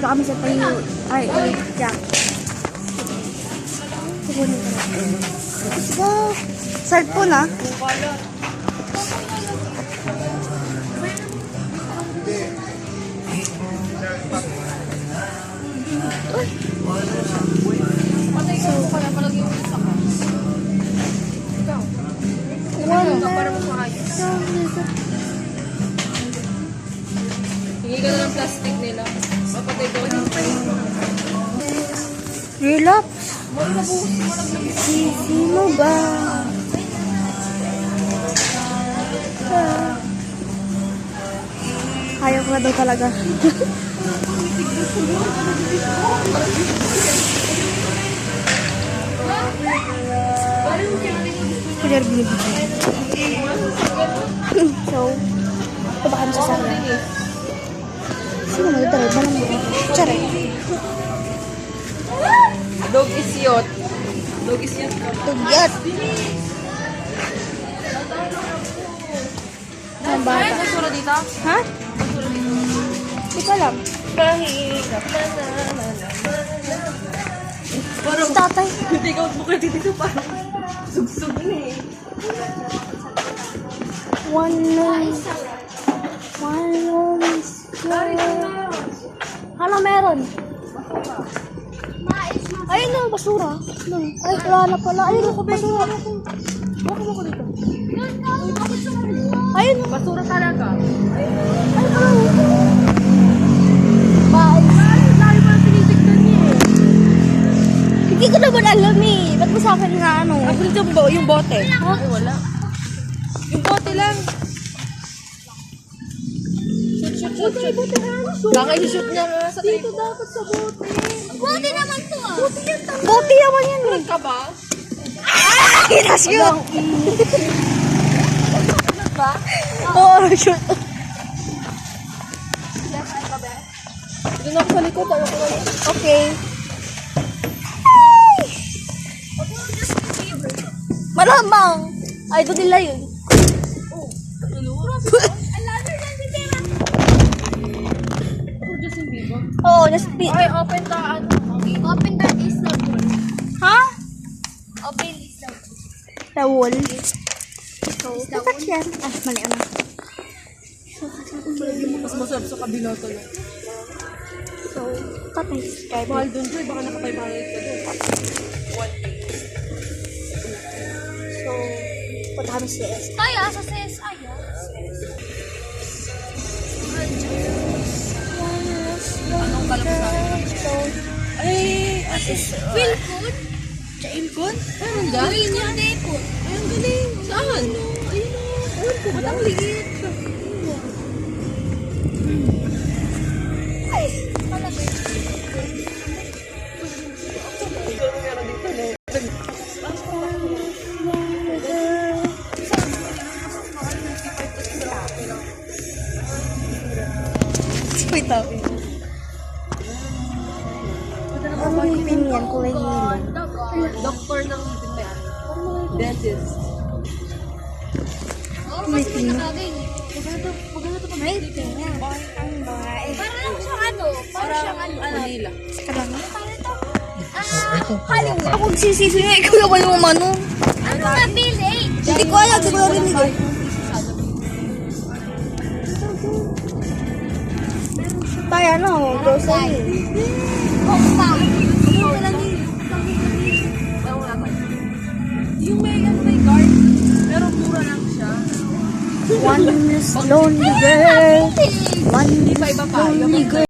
Dito kami sa tayo. Ay, Jack. Kukunin ko na. Let's go. Cellphone ah. Hingi ka na ng plastic nila. Mapatay ko na. Relax. Sisi mo ba? Ayaw ko na daw talaga. Kunyari binibigyan. So, ito ba kami sa sana? Sino magdadalad na lang mo? Charay. Dog is yacht. Dog is yacht. Tugyat. Ang bata. Basura dito? Ha? Basura dito. Hindi ko alam. Kahirap na. Parang tatay. Hindi ka bukit dito parang sugsug na eh. One is ano meron? Ayun na, basura. Ay, wala na pala. Ayun ako, basura. Baka mo ko dito. Ayun. Basura talaga. Ay, bye. Dahil mo na tinitignan niya eh. Hindi ko naman alam eh. Ba't mo sa akin nga ano? Ako dito yung bote. Ha? Ay, wala. Yung bote lang. Shoot. Baka i-shoot niya nga sa dito dapat sa bote. Bote naman to ah. Bote naman yan eh. Ka ba? Kinashoot! Ba? Oo, shoot. Doon ako sa likod. Okay. Malamang. Ay, ito nila yun. Oo, Ay, open the ano. Open that is the wall. ha? Open is the The wall. So, Dapat yan. Ah, mali ano. Mas masarap sa kabila to. So, tatay subscribe. Mahal doon, Joy. Baka nakapay mahal ka doon. So, punta kami sa CS. Kaya sa CSI. Anong kalapsan? So, Ay, assist. Will food? Chailkon? Meron dyan? Will food day food. Ay, ang galing. Saan? Ayun o. Ayun po. Ba't ang liit? Ay, talaga. wait up. Ano yung pin yan? Kulay yellow. Doktor ng ngipin na yan. Dentist. Oo, kasi may nakagay. May pin yan. Ang babae. Parang siyang ano? Parang siyang ano? Manila. Parang Hollywood. ako sisisi nga. Ikaw naman yung umano. Ano nga, Bill 8? Hindi ko alam. Hindi ko narinig eh. Tayo ano? Grocery. Okpa. Yung may guard, pero mura lang siya. One is lonely girl. One Iba-iba pa. lonely girl.